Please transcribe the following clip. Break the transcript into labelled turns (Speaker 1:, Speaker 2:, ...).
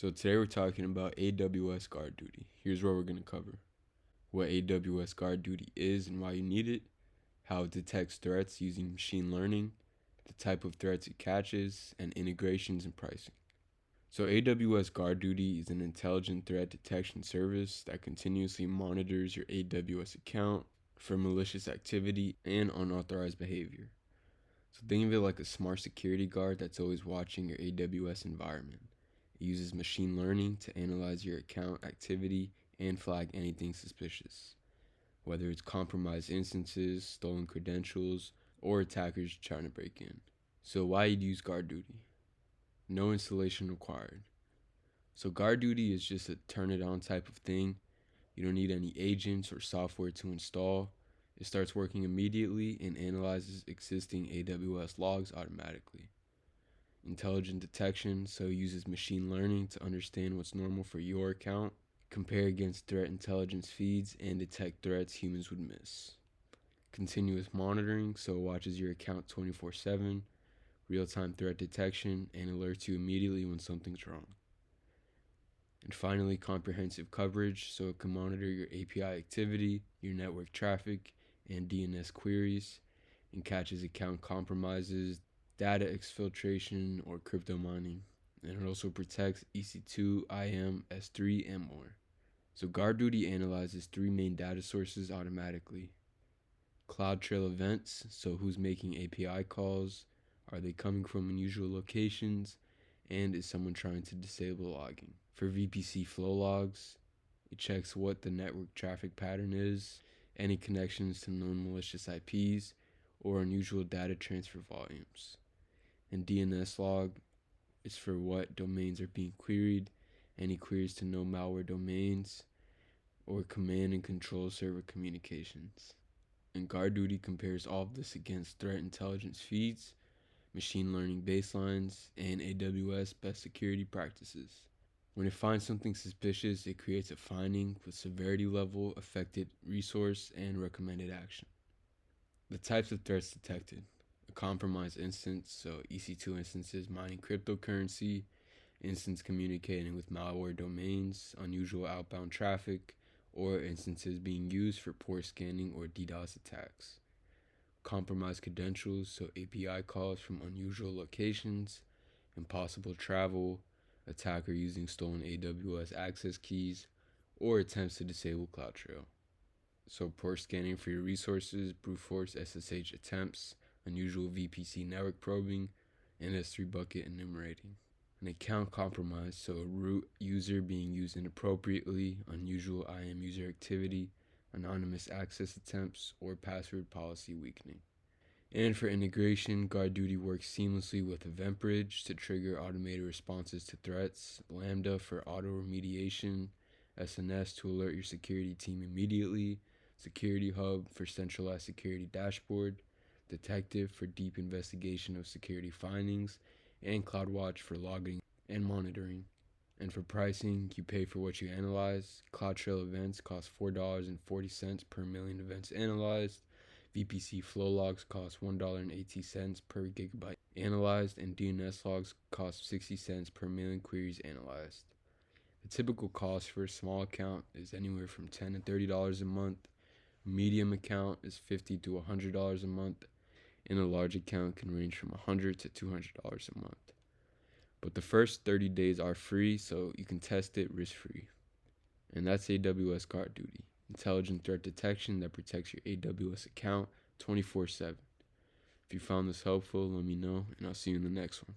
Speaker 1: So today we're talking about AWS GuardDuty. Here's what we're going to cover: what AWS GuardDuty is and why you need it, how it detects threats using machine learning, the type of threats it catches, and integrations and pricing. So AWS GuardDuty is an intelligent threat detection service that continuously monitors your AWS account for malicious activity and unauthorized behavior. So think of it like a smart security guard that's always watching your AWS environment. It uses machine learning to analyze your account activity and flag anything suspicious, whether it's compromised instances, stolen credentials, or attackers trying to break in. So why you'd use GuardDuty? No installation required. So GuardDuty is just a turn it on type of thing. You don't need any agents or software to install. It starts working immediately and analyzes existing AWS logs automatically. Intelligent detection, so it uses machine learning to understand what's normal for your account, compare against threat intelligence feeds, and detect threats humans would miss. Continuous monitoring, so it watches your account 24/7, real-time threat detection, and alerts you immediately when something's wrong. And finally, comprehensive coverage, so it can monitor your API activity, your network traffic, and DNS queries, and catches account compromises, data exfiltration, or crypto mining. And it also protects EC2, IAM, S3, and more. So GuardDuty analyzes three main data sources automatically: CloudTrail events, so who's making API calls, are they coming from unusual locations, and is someone trying to disable logging. For VPC flow logs, it checks what the network traffic pattern is, any connections to known malicious IPs, or unusual data transfer volumes. And DNS log is for what domains are being queried, any queries to no malware domains, or command and control server communications. And GuardDuty compares all of this against threat intelligence feeds, machine learning baselines, and AWS best security practices. When it finds something suspicious, it creates a finding with severity level, affected resource, and recommended action. The types of threats detected: a compromised instance, so EC2 instances mining cryptocurrency, instance communicating with malware domains, unusual outbound traffic, or instances being used for port scanning or DDoS attacks. Compromised credentials, so API calls from unusual locations, impossible travel, attacker using stolen AWS access keys, or attempts to disable CloudTrail. So port scanning for your resources, brute force SSH attempts, unusual VPC network probing, and S3 bucket enumerating. An account compromise, so a root user being used inappropriately, unusual IAM user activity, anonymous access attempts, or password policy weakening. And for integration, GuardDuty works seamlessly with EventBridge to trigger automated responses to threats, Lambda for auto remediation, SNS to alert your security team immediately, Security Hub for centralized security dashboard, Detective for deep investigation of security findings, and CloudWatch for logging and monitoring. And for pricing, you pay for what you analyze. CloudTrail events cost $4.40 per million events analyzed. VPC flow logs cost $1.80 per gigabyte analyzed, and DNS logs cost 60 cents per million queries analyzed. The typical cost for a small account is anywhere from $10 to $30 a month. A medium account is $50 to $100 a month, and a large account can range from $100 to $200 a month. But the first 30 days are free, so you can test it risk-free. And that's AWS GuardDuty, intelligent threat detection that protects your AWS account 24/7. If you found this helpful, let me know, and I'll see you in the next one.